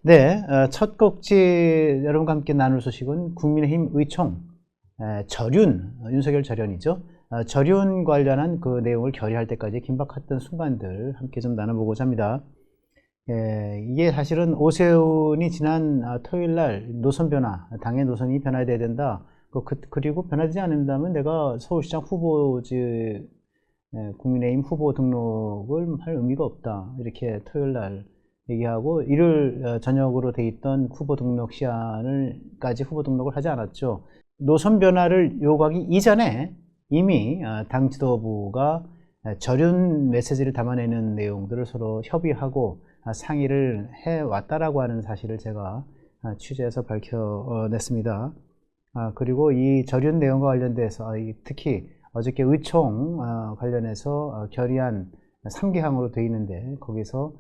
네, 첫 곡지 여러분과 함께 나눌 소식은 국민의힘 의총 절윤, 윤석열 절연이죠. 절윤 관련한 그 내용을 결의할 때까지 긴박했던 순간들 함께 좀 나눠보고자 합니다. 이게 사실은 오세훈이 지난 토요일 날 노선 변화, 당의 노선이 변화돼야 된다. 그리고 변화되지 않는다면 내가 서울시장 후보지, 국민의힘 후보 등록을 할 의미가 없다. 이렇게 토요일 날 얘기하고 일요일 저녁으로 돼 있던 후보 등록 시한을까지 후보 등록을 하지 않았죠. 노선 변화를 요구하기 이전에 이미 당 지도부가 절윤 메시지를 담아내는 내용들을 서로 협의하고 상의를 해왔다라고 하는 사실을 제가 취재해서 밝혀냈습니다. 그리고 이 절윤 내용과 관련돼서 특히 어저께 의총 관련해서 결의안 3개항으로 되어 있는데 거기서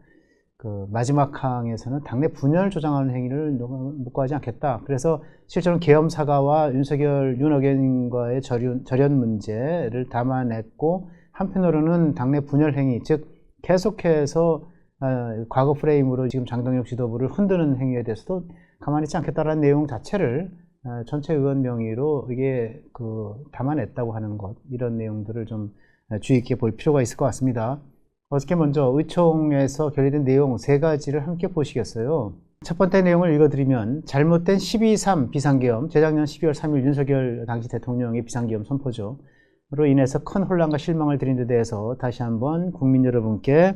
그 마지막 항에서는 당내 분열을 조장하는 행위를 묵과하지 않겠다. 그래서 실제로는 계엄 사과와 윤석열, 윤 어게인과의 절연 문제를 담아냈고 한편으로는 당내 분열 행위, 즉 계속해서 과거 프레임으로 지금 장동혁 지도부를 흔드는 행위에 대해서도 가만히 있지 않겠다라는 내용 자체를 전체 의원 명의로 이게 담아냈다고 하는 것, 이런 내용들을 좀 주의 있게 볼 필요가 있을 것 같습니다. 어저께 먼저 의총에서 결의된 내용 3가지를 함께 보시겠어요. 첫 번째 내용을 읽어드리면 잘못된 12.3 비상계엄, 재작년 12월 3일 윤석열 당시 대통령의 비상계엄 선포죠. 로 인해서 큰 혼란과 실망을 드린 데 대해서 다시 한번 국민 여러분께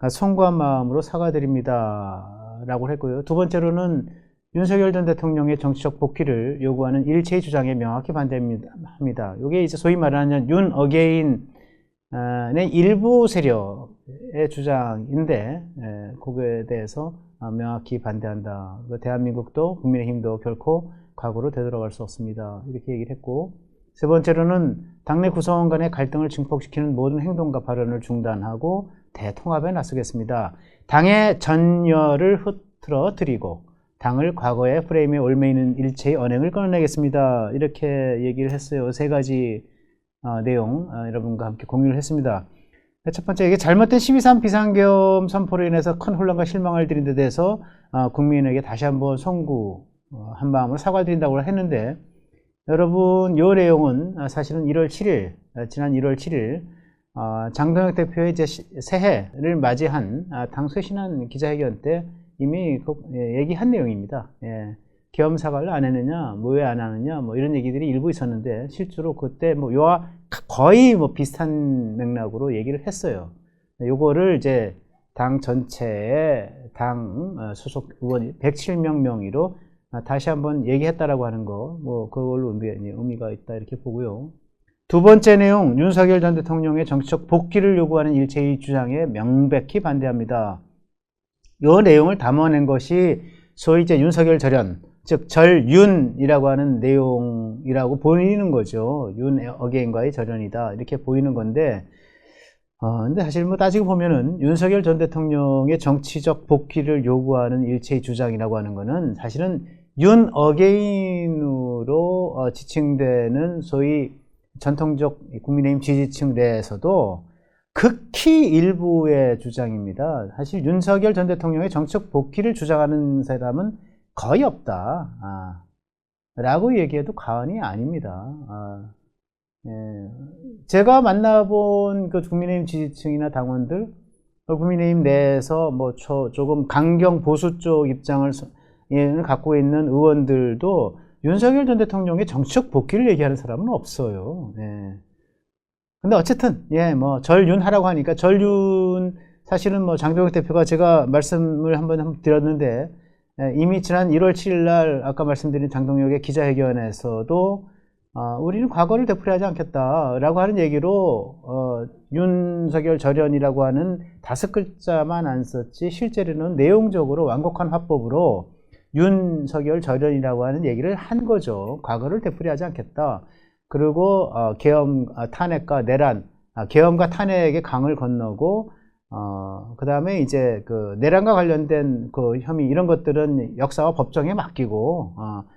송구한 마음으로 사과드립니다 라고 했고요. 두 번째로는 윤석열 전 대통령의 정치적 복귀를 요구하는 일체의 주장에 명확히 반대합니다. 이게 이제 소위 말하는 윤 어게인 의 일부 세력의 주장인데 그거에 대해서 명확히 반대한다. 대한민국도 국민의힘도 결코 과거로 되돌아갈 수 없습니다. 이렇게 얘기를 했고, 세 번째로는 당내 구성원 간의 갈등을 증폭시키는 모든 행동과 발언을 중단하고 대통합에 나서겠습니다. 당의 전열을 흐트러뜨리고 당을 과거의 프레임에 얽매이는 일체의 언행을 끊어내겠습니다. 이렇게 얘기를 했어요. 3가지 내용 여러분과 함께 공유를 했습니다. 첫 번째, 이게 잘못된 12.3 비상계엄 선포로 인해서 큰 혼란과 실망을 드린 데 대해서 국민에게 다시 한번 송구한 마음으로 사과드린다고 했는데, 여러분 이 내용은 사실은 1월 7일 지난 1월 7일 장동혁 대표의 이제 새해를 맞이한 당 쇄신한 기자회견 때 이미 얘기한 내용입니다. 계엄 사과를 안 했느냐, 왜 안 하느냐, 이런 얘기들이 일부 있었는데, 실제로 그때 요와 거의 비슷한 맥락으로 얘기를 했어요. 요거를 이제 당 전체의 당 소속 의원이 107명 명의로 다시 한번 얘기했다라고 하는 거, 그걸로 의미가 있다 이렇게 보고요. 두 번째 내용, 윤석열 전 대통령의 정치적 복귀를 요구하는 일체의 주장에 명백히 반대합니다. 요 내용을 담아낸 것이 소위 이제 윤석열 절연, 즉 절윤이라고 하는 내용이라고 보이는 거죠. 윤 어게인과의 절연이다 이렇게 보이는 건데, 근데 사실 따지고 보면은 윤석열 전 대통령의 정치적 복귀를 요구하는 일체의 주장이라고 하는 거는 사실은 윤 어게인으로 지칭되는 소위 전통적 국민의힘 지지층 내에서도 극히 일부의 주장입니다. 사실 윤석열 전 대통령의 정치적 복귀를 주장하는 사람은 거의 없다 라고 얘기해도 과언이 아닙니다. 제가 만나본 그 국민의힘 지지층이나 당원들, 국민의힘 내에서 조금 강경 보수 쪽 입장을 갖고 있는 의원들도 윤석열 전 대통령의 정치적 복귀를 얘기하는 사람은 없어요. 근데 어쨌든 절윤 하라고 하니까, 절윤 사실은 장동혁 대표가 제가 말씀을 한번 드렸는데, 이미 지난 1월 7일 날 아까 말씀드린 장동혁의 기자회견에서도 우리는 과거를 되풀이하지 않겠다라고 하는 얘기로 윤석열 절연이라고 하는 5글자만 안 썼지, 실제로는 내용적으로 완곡한 화법으로 윤석열 절연이라고 하는 얘기를 한 거죠. 과거를 되풀이하지 않겠다. 그리고 계엄 탄핵과 내란, 계엄과 탄핵의 강을 건너고 그 다음에 이제 내란과 관련된 혐의, 이런 것들은 역사와 법정에 맡기고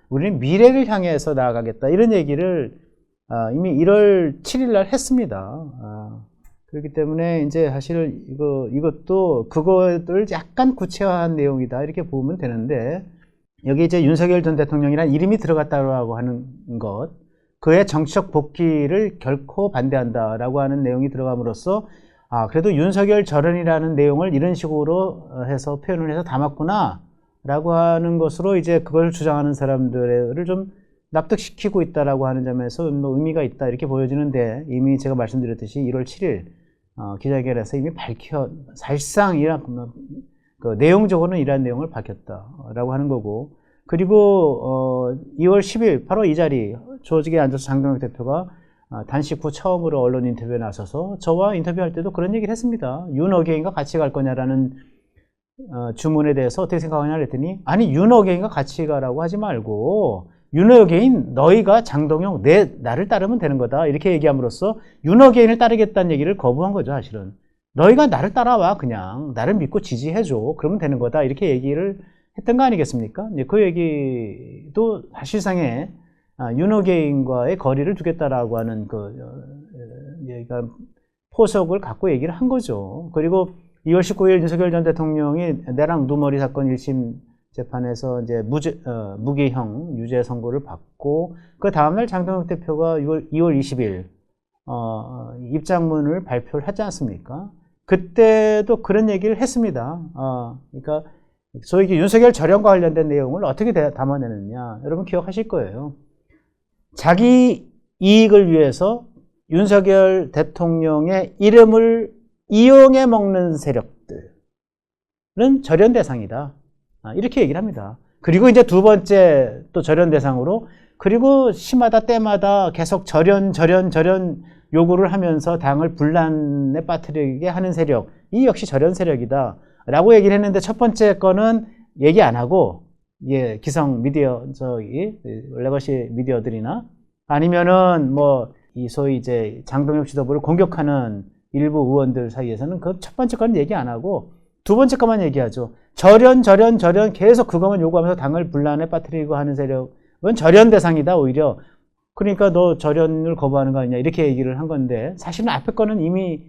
우리는 미래를 향해서 나아가겠다, 이런 얘기를 이미 1월 7일 날 했습니다. 그렇기 때문에 이제 사실 이것도 그거를 약간 구체화한 내용이다 이렇게 보면 되는데, 여기 이제 윤석열 전 대통령이란 이름이 들어갔다고 하는 것, 그의 정치적 복귀를 결코 반대한다라고 하는 내용이 들어감으로써 그래도 윤석열 저런이라는 내용을 이런 식으로 해서 표현을 해서 담았구나 라고 하는 것으로 이제 그걸 주장하는 사람들을 좀 납득시키고 있다라고 하는 점에서 뭐 의미가 있다 이렇게 보여지는데, 이미 제가 말씀드렸듯이 1월 7일 기자회견에서 이미 사실상 내용적으로는 이러한 내용을 밝혔다라고 하는 거고, 그리고 2월 10일 바로 이 자리 조직에 앉아서 장동혁 대표가 단식 후 처음으로 언론 인터뷰에 나서서 저와 인터뷰할 때도 그런 얘기를 했습니다. 윤어게인과 같이 갈 거냐라는 주문에 대해서 어떻게 생각하냐 그랬더니, 아니 윤어게인과 같이 가라고 하지 말고 윤어게인 너희가 장동혁 나를 따르면 되는 거다 이렇게 얘기함으로써 윤어게인을 따르겠다는 얘기를 거부한 거죠. 사실은 너희가 나를 따라와, 그냥 나를 믿고 지지해줘, 그러면 되는 거다 이렇게 얘기를 했던 거 아니겠습니까? 그 얘기도 사실상의 윤어게인과의 거리를 두겠다라고 하는 얘기가 포석을 갖고 얘기를 한 거죠. 그리고 2월 19일 윤석열 전 대통령이 내랑 누머리 사건 1심 재판에서 이제 무기형 유죄 선고를 받고, 그 다음날 장동혁 대표가 2월 20일 입장문을 발표를 하지 않습니까? 그때도 그런 얘기를 했습니다. 그러니까 소위 윤석열 저련과 관련된 내용을 어떻게 담아내느냐, 여러분 기억하실 거예요. 자기 이익을 위해서 윤석열 대통령의 이름을 이용해 먹는 세력들은 절연 대상이다, 이렇게 얘기를 합니다. 그리고 이제 두 번째 또 절연 대상으로, 그리고 시마다 때마다 계속 절연 요구를 하면서 당을 분란에 빠뜨리게 하는 세력, 이 역시 절연 세력이다 라고 얘기를 했는데, 첫 번째 거는 얘기 안 하고 기성 미디어, 레거시 미디어들이나 아니면은 이 소위 이제 장동혁 지도부를 공격하는 일부 의원들 사이에서는 그 첫 번째 거는 얘기 안 하고 두 번째 거만 얘기하죠. 절연 계속 그것만 요구하면서 당을 분란에 빠뜨리고 하는 세력은 절연 대상이다 오히려. 그러니까 너 절연을 거부하는 거 아니냐 이렇게 얘기를 한 건데, 사실은 앞에 거는 이미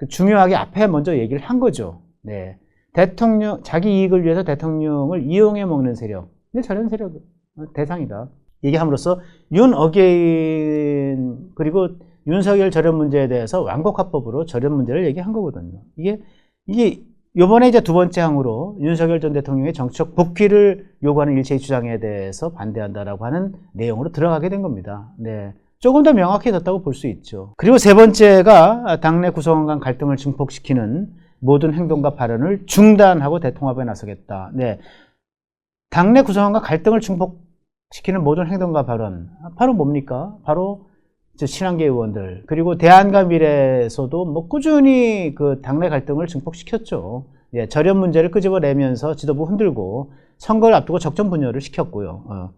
중요하게 앞에 먼저 얘기를 한 거죠. 네. 자기 이익을 위해서 대통령을 이용해 먹는 세력, 근데 절연 세력 대상이다 얘기함으로써 윤어게인 그리고 윤석열 절연 문제에 대해서 완곡화법으로 절연 문제를 얘기한 거거든요. 이게 요번에 이제 두 번째 항으로 윤석열 전 대통령의 정치적 복귀를 요구하는 일체의 주장에 대해서 반대한다라고 하는 내용으로 들어가게 된 겁니다. 네. 조금 더 명확해졌다고 볼 수 있죠. 그리고 세 번째가 당내 구성원 간 갈등을 증폭시키는 모든 행동과 발언을 중단하고 대통합에 나서겠다. 네. 당내 구성원과 갈등을 증폭시키는 모든 행동과 발언, 바로 뭡니까? 바로 친한계 의원들, 그리고 대안과 미래에서도 꾸준히 그 당내 갈등을 증폭시켰죠. 절연 문제를 끄집어내면서 지도부 흔들고 선거를 앞두고 적정 분열을 시켰고요.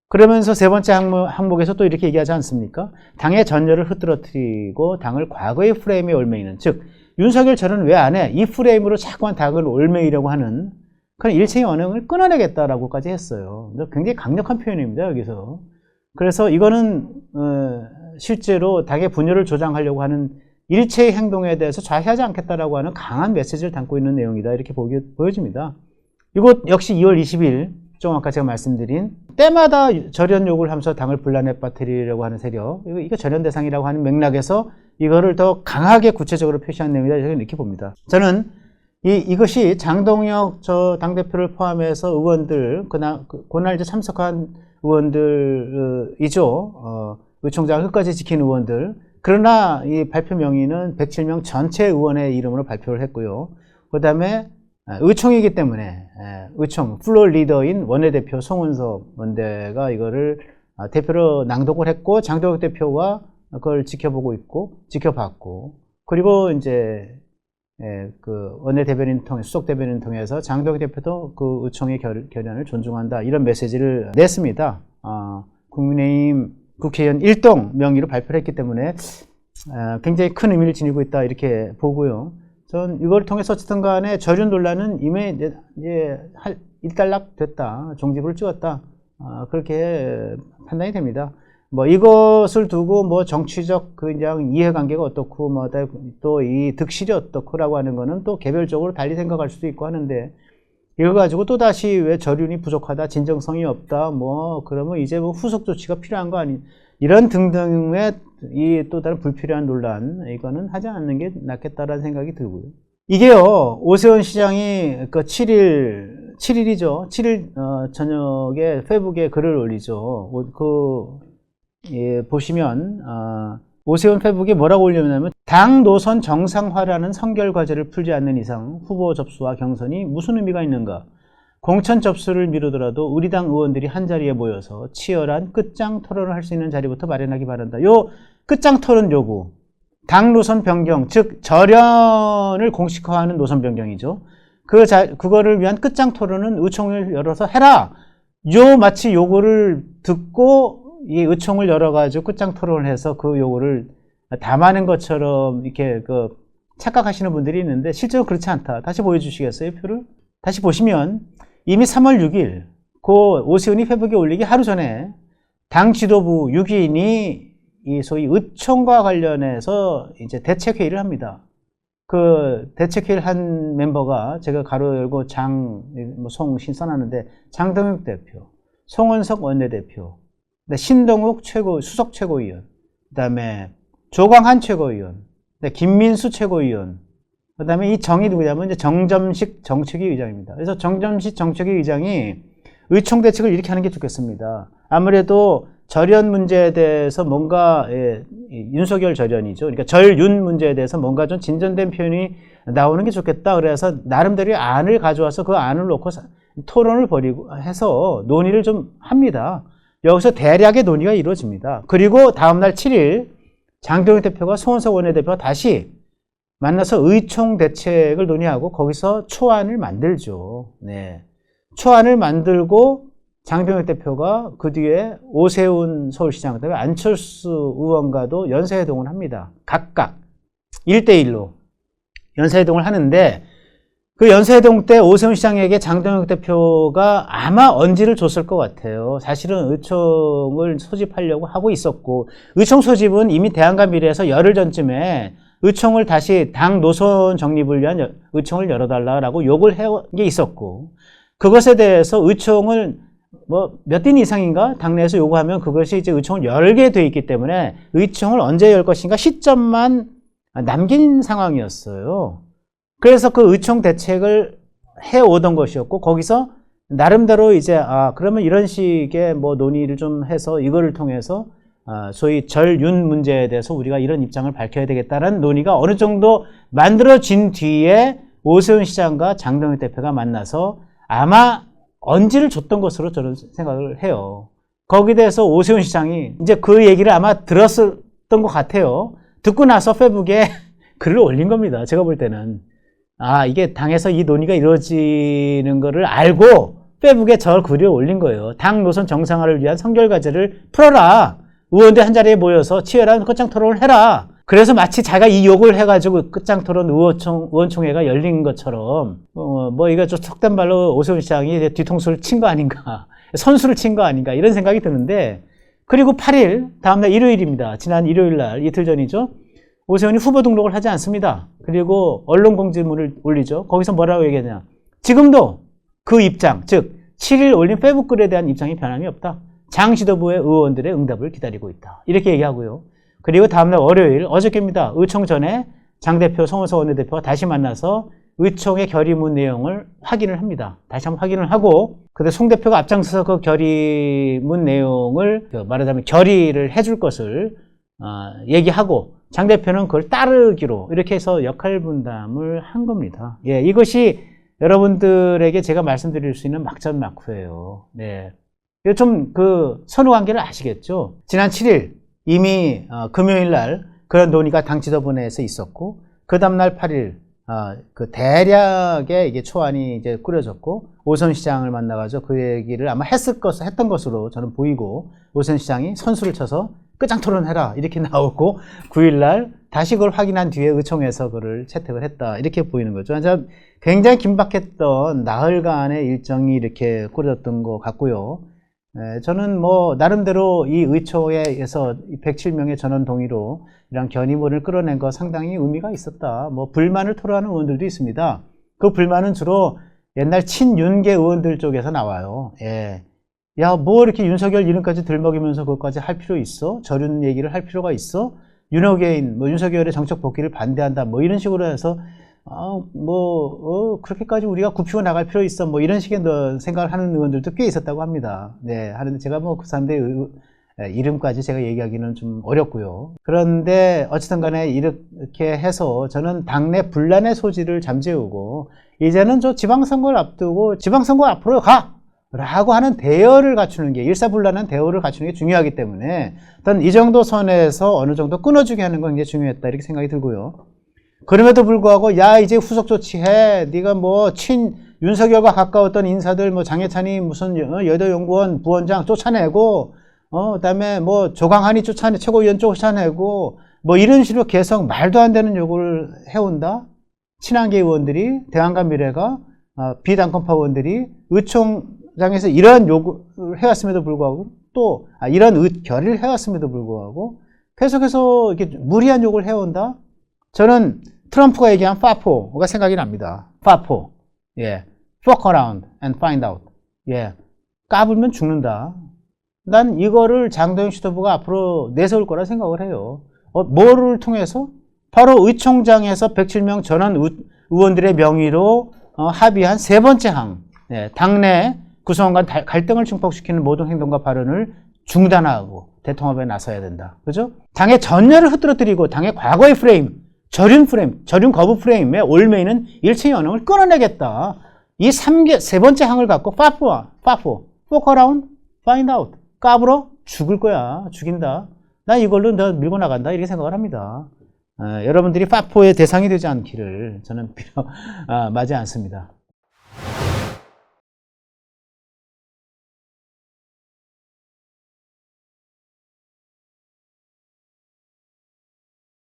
그러면서 세 번째 항목에서 또 이렇게 얘기하지 않습니까? 당의 전열을 흐트러뜨리고 당을 과거의 프레임에 올매이는, 즉 윤석열 저는 왜 안 해? 이 프레임으로 자꾸만 당을 올매이려고 하는 그런 일체의 언행을 끊어내겠다라고까지 했어요. 굉장히 강력한 표현입니다, 여기서. 그래서 이거는 실제로 당의 분열을 조장하려고 하는 일체의 행동에 대해서 좌시하지 않겠다라고 하는 강한 메시지를 담고 있는 내용이다, 이렇게 보여집니다. 이것 역시 2월 20일 좀 아까 제가 말씀드린 때마다 절연 요구를 하면서 당을 분란에 빠뜨리려고 하는 세력, 이거 절연 대상이라고 하는 맥락에서 이거를 더 강하게 구체적으로 표시한 내용이다, 이렇게 봅니다. 저는 이것이 장동혁 당대표를 포함해서 의원들, 그날 이제 참석한 의원들이죠. 의총장을 끝까지 지킨 의원들. 그러나 이 발표 명의는 107명 전체 의원의 이름으로 발표를 했고요. 그 다음에 의총이기 때문에 의총 플로어 리더인 원내대표 송은석 원대가 이거를 대표로 낭독을 했고, 장동혁 대표가 그걸 지켜봤고, 그리고 이제 그 원내대변인 수석 대변인 통해서 장동혁 대표도 그 의총의 결연을 존중한다, 이런 메시지를 냈습니다. 국민의힘 국회의원 1동 명의로 발표를 했기 때문에 굉장히 큰 의미를 지니고 있다, 이렇게 보고요. 전 이걸 통해서 어쨌든 간에 절연 논란은 이미 이제 일단락 됐다, 종지부를 찍었다, 그렇게 판단이 됩니다. 뭐 이것을 두고 뭐 정치적 그냥 이해관계가 어떻고 뭐 또 이 득실이 어떻고라고 하는 거는 또 개별적으로 달리 생각할 수도 있고 하는데, 이걸 가지고 또 다시 왜 저륜이 부족하다, 진정성이 없다, 뭐 그러면 이제 뭐 후속 조치가 필요한 거 아니, 이런 등등의 이 또 다른 불필요한 논란, 이거는 하지 않는 게 낫겠다라는 생각이 들고요. 이게요, 오세훈 시장이 그 7일이죠. 7일 저녁에 페이북에 글을 올리죠. 예, 보시면 오세훈 페이북에 뭐라고 올렸냐면, 당 노선 정상화라는 선결 과제를 풀지 않는 이상 후보 접수와 경선이 무슨 의미가 있는가? 공천 접수를 미루더라도 우리 당 의원들이 한자리에 모여서 치열한 끝장 토론을 할 수 있는 자리부터 마련하기 바란다. 요 끝장 토론 요구, 당 노선 변경, 즉 절연을 공식화하는 노선 변경이죠. 그거를 위한 끝장 토론은 의총을 열어서 해라. 마치 요거를 듣고 이 의총을 열어가지고 끝장 토론을 해서 그 요구를 담아낸 것처럼 이렇게 착각하시는 분들이 있는데, 실제로 그렇지 않다. 다시 보여주시겠어요, 표를? 다시 보시면 이미 3월 6일 오세훈이 페이북에 올리기 하루 전에 당 지도부 6인이 이 소위 의총과 관련해서 이제 대책회의를 합니다. 그 대책회의를 한 멤버가 제가 가로 열고 송신 써놨는데, 장동혁 대표, 송원석 원내대표, 신동욱 수석 최고위원, 그 다음에 조광한 최고위원, 김민수 최고위원, 그 다음에 이 정이 누구냐면 이제 정점식 정책위 의장입니다. 그래서 정점식 정책위 의장이 의총 대책을 이렇게 하는 게 좋겠습니다. 아무래도 절연 문제에 대해서 뭔가, 윤석열 절연이죠. 그러니까 절윤 문제에 대해서 뭔가 좀 진전된 표현이 나오는 게 좋겠다. 그래서 나름대로의 안을 가져와서 그 안을 놓고 토론을 벌이고 해서 논의를 좀 합니다. 여기서 대략의 논의가 이루어집니다. 그리고 다음날 7일 장동혁 대표가 송원석 원내대표가 다시 만나서 의총 대책을 논의하고 거기서 초안을 만들죠. 네. 초안을 만들고 장동혁 대표가 그 뒤에 오세훈 서울시장, 그다음에 안철수 의원과도 연쇄회동을 합니다. 각각 1대1로 연쇄회동을 하는데, 그 연쇄회동 때 오세훈 시장에게 장동혁 대표가 아마 언지를 줬을 것 같아요. 사실은 의총을 소집하려고 하고 있었고, 의총 소집은 이미 대안과 미래에서 열흘 전쯤에 의총을 다시 당 노선 정립을 위한 의총을 열어달라고 요구를 해온 게 있었고, 그것에 대해서 의총을 뭐 몇 दिन 이상인가 당내에서 요구하면 그것이 이제 의총을 열게 돼 있기 때문에 의총을 언제 열 것인가 시점만 남긴 상황이었어요. 그래서 그 의총 대책을 해오던 것이었고, 거기서 나름대로 이제 그러면 이런 식의 뭐 논의를 좀 해서 이거를 통해서 소위 절윤 문제에 대해서 우리가 이런 입장을 밝혀야 되겠다라는 논의가 어느 정도 만들어진 뒤에 오세훈 시장과 장동혁 대표가 만나서 아마 언지를 줬던 것으로 저는 생각을 해요. 거기에 대해서 오세훈 시장이 이제 그 얘기를 아마 들었던 것 같아요. 듣고 나서 페이북에 글을 올린 겁니다. 제가 볼 때는. 이게 당에서 이 논의가 이루어지는 거를 알고 페이북에 저 글을 올린 거예요. 당 노선 정상화를 위한 선결과제를 풀어라. 의원들 한자리에 모여서 치열한 끝장 토론을 해라. 그래서 마치 자기가 이 욕을 해가지고 끝장 토론 의원총회가 열린 것처럼, 이거 좀 속된 말로 오세훈 시장이 뒤통수를 친 거 아닌가, 선수를 친 거 아닌가, 이런 생각이 드는데, 그리고 8일, 다음날 일요일입니다. 지난 일요일 날, 이틀 전이죠. 오세훈이 후보 등록을 하지 않습니다. 그리고 언론 공지문을 올리죠. 거기서 뭐라고 얘기하냐. 지금도 그 입장, 즉 7일 올린 페이북 글에 대한 입장이 변함이 없다. 장 지도부의 의원들의 응답을 기다리고 있다. 이렇게 얘기하고요. 그리고 다음날 월요일, 어저께입니다. 의총 전에 장 대표, 송원석 원내대표가 다시 만나서 의총의 결의문 내용을 확인을 합니다. 다시 한번 확인을 하고, 근데 송 대표가 앞장서서 그 결의문 내용을 말하자면 결의를 해줄 것을 얘기하고, 장 대표는 그걸 따르기로 이렇게 해서 역할 분담을 한 겁니다. 예, 이것이 여러분들에게 제가 말씀드릴 수 있는 막전막후예요. 네. 좀 선후 관계를 아시겠죠? 지난 7일 이미 금요일 날 그런 논의가 당 지도부내에서 있었고, 그 다음날 8일 그 대략의 이게 초안이 이제 꾸려졌고, 오세훈 시장을 만나가지고 그 얘기를 아마 했던 것으로 저는 보이고, 오세훈 시장이 선수를 쳐서 끝장 토론해라 이렇게 나오고, 9일 날 다시 그걸 확인한 뒤에 의총에서 그걸 채택을 했다 이렇게 보이는 거죠. 굉장히 긴박했던 나흘간의 일정이 이렇게 꾸려졌던 것 같고요. 저는 뭐 나름대로 이 의초에서 107명의 전원 동의로 이런 견의문을 끌어낸 거 상당히 의미가 있었다. 뭐 불만을 토로하는 의원들도 있습니다. 그 불만은 주로 옛날 친윤계 의원들 쪽에서 나와요. 예. 야, 뭐 이렇게 윤석열 이름까지 들먹이면서 그것까지 할 필요 있어? 저륜 얘기를 할 필요가 있어? 윤호개인, 뭐 윤석열의 정책 복귀를 반대한다. 뭐 이런 식으로 해서 그렇게까지 우리가 굽히고 나갈 필요 있어. 뭐 이런 식의 생각을 하는 의원들도 꽤 있었다고 합니다. 네, 하는데 제가 뭐 그 사람들의 이름까지 제가 얘기하기는 좀 어렵고요. 그런데 어쨌든 간에 이렇게 해서 저는 당내 분란의 소지를 잠재우고 이제는 저 지방선거를 앞두고 지방선거 앞으로 가! 라고 하는 대여를 갖추는 게, 일사불란한 대여를 갖추는 게 중요하기 때문에 일단 이 정도 선에서 어느 정도 끊어주게 하는 건 굉장히 중요했다 이렇게 생각이 들고요. 그럼에도 불구하고 야 이제 후속 조치해, 네가 뭐 윤석열과 가까웠던 인사들 뭐 장해찬이 무슨 여도연구원 부원장 쫓아내고 그다음에 뭐 조강한이 최고위원 쫓아내고 뭐 이런 식으로 계속 말도 안 되는 요구를 해온다. 친한계 의원들이, 대안과 미래가 비당권파 의원들이 의총장에서 이런 요구를 해왔음에도 불구하고 또 이런 결의를 해왔음에도 불구하고 계속해서 이렇게 무리한 요구를 해온다. 저는 트럼프가 얘기한 파포가 생각이 납니다. 파포, 예, fuck around and find out, 예, 까불면 죽는다. 난 이거를 장도영 지도부가 앞으로 내세울 거라 생각을 해요. 뭐를 통해서? 바로 의총장에서 107명 전원 의원들의 명의로 합의한 세 번째 항, 예, 당내 구성원 간 갈등을 증폭시키는 모든 행동과 발언을 중단하고 대통합에 나서야 된다. 그죠? 당의 전열을 흐트러뜨리고 당의 과거의 프레임, 저륜 거부 프레임에 올매이는 일체 연형을 끊어내겠다. 이 세 번째 항을 갖고 파포, fuck around, find out, 까불어 죽을 거야. 죽인다. 나 이걸로 너 밀고 나간다. 이렇게 생각을 합니다. 여러분들이 파포의 대상이 되지 않기를 저는 맞지 않습니다.